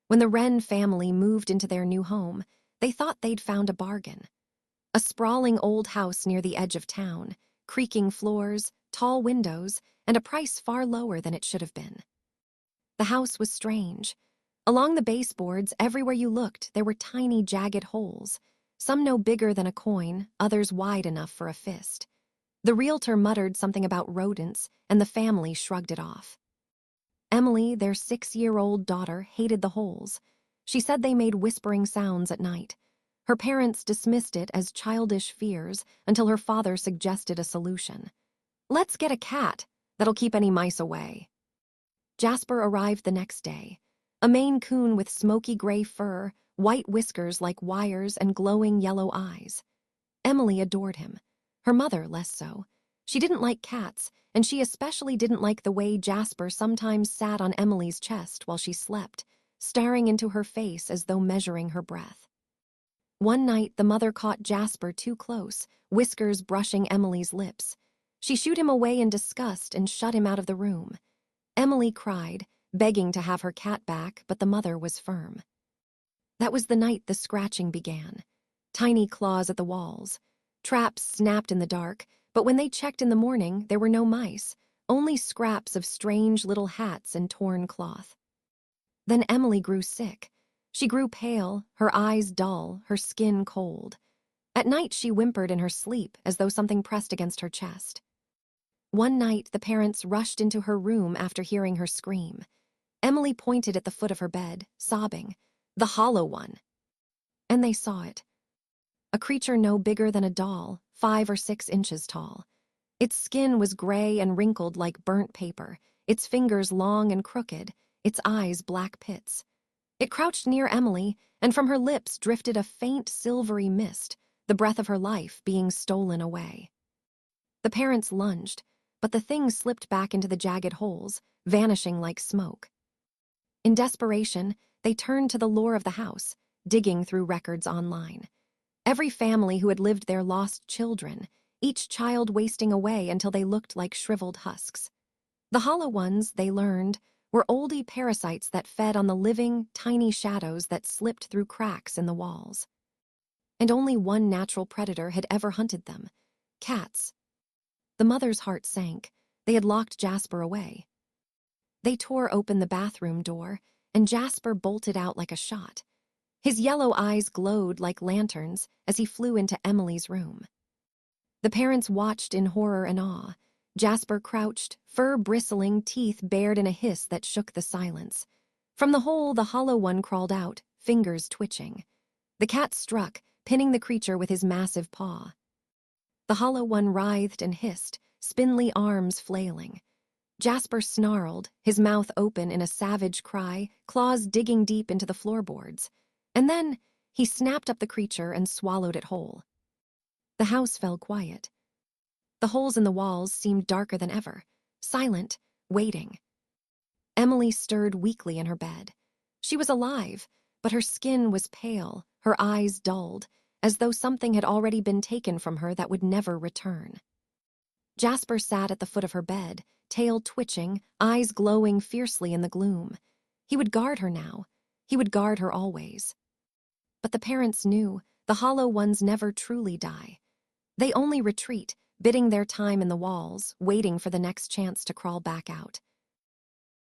When the Wren family moved into their new home, they thought they'd found a bargain. A sprawling old house near the edge of town, creaking floors, tall windows, and a price far lower than it should have been. The house was strange. Along the baseboards, everywhere you looked, there were tiny, jagged holes, some no bigger than a coin, others wide enough for a fist. The realtor muttered something about rodents, and the family shrugged it off. Emily, their 6-year-old daughter, hated the holes. She said they made whispering sounds at night. Her parents dismissed it as childish fears until her father suggested a solution. "Let's get a cat. That'll keep any mice away." Jasper arrived the next day. A Maine Coon with smoky gray fur, white whiskers like wires, and glowing yellow eyes. Emily adored him. Her mother less so. She didn't like cats, and she especially didn't like the way Jasper sometimes sat on Emily's chest while she slept, staring into her face as though measuring her breath. One night, the mother caught Jasper too close, whiskers brushing Emily's lips. She shooed him away in disgust and shut him out of the room. Emily cried, begging to have her cat back, but the mother was firm. That was the night the scratching began. Tiny claws at the walls. Traps snapped in the dark, but when they checked in the morning, there were no mice, only scraps of strange little hats and torn cloth. Then Emily grew sick. She grew pale, her eyes dull, her skin cold. At night she whimpered in her sleep as though something pressed against her chest. One night the parents rushed into her room after hearing her scream. Emily pointed at the foot of her bed, sobbing, "The hollow one." And they saw it. A creature no bigger than a doll, 5 or 6 inches tall. Its skin was gray and wrinkled like burnt paper, its fingers long and crooked, its eyes black pits. It crouched near Emily, and from her lips drifted a faint silvery mist, the breath of her life being stolen away. The parents lunged, but the thing slipped back into the jagged holes, vanishing like smoke. In desperation, they turned to the lore of the house, digging through records online. Every family who had lived there lost children, each child wasting away until they looked like shriveled husks. The hollow ones, they learned, were oldie parasites that fed on the living, tiny shadows that slipped through cracks in the walls. And only one natural predator had ever hunted them: cats. The mother's heart sank. They had locked Jasper away. They tore open the bathroom door, and Jasper bolted out like a shot. His yellow eyes glowed like lanterns as he flew into Emily's room. The parents watched in horror and awe. Jasper crouched, fur bristling, teeth bared in a hiss that shook the silence. From the hole, the hollow one crawled out, fingers twitching. The cat struck, pinning the creature with his massive paw. The hollow one writhed and hissed, spindly arms flailing. Jasper snarled, his mouth open in a savage cry, claws digging deep into the floorboards. And then he snapped up the creature and swallowed it whole. The house fell quiet. The holes in the walls seemed darker than ever, silent, waiting. Emily stirred weakly in her bed. She was alive, but her skin was pale, her eyes dulled, as though something had already been taken from her that would never return. Jasper sat at the foot of her bed, tail twitching, eyes glowing fiercely in the gloom. He would guard her now. He would guard her always. But the parents knew the hollow ones never truly die. They only retreat, bidding their time in the walls, waiting for the next chance to crawl back out.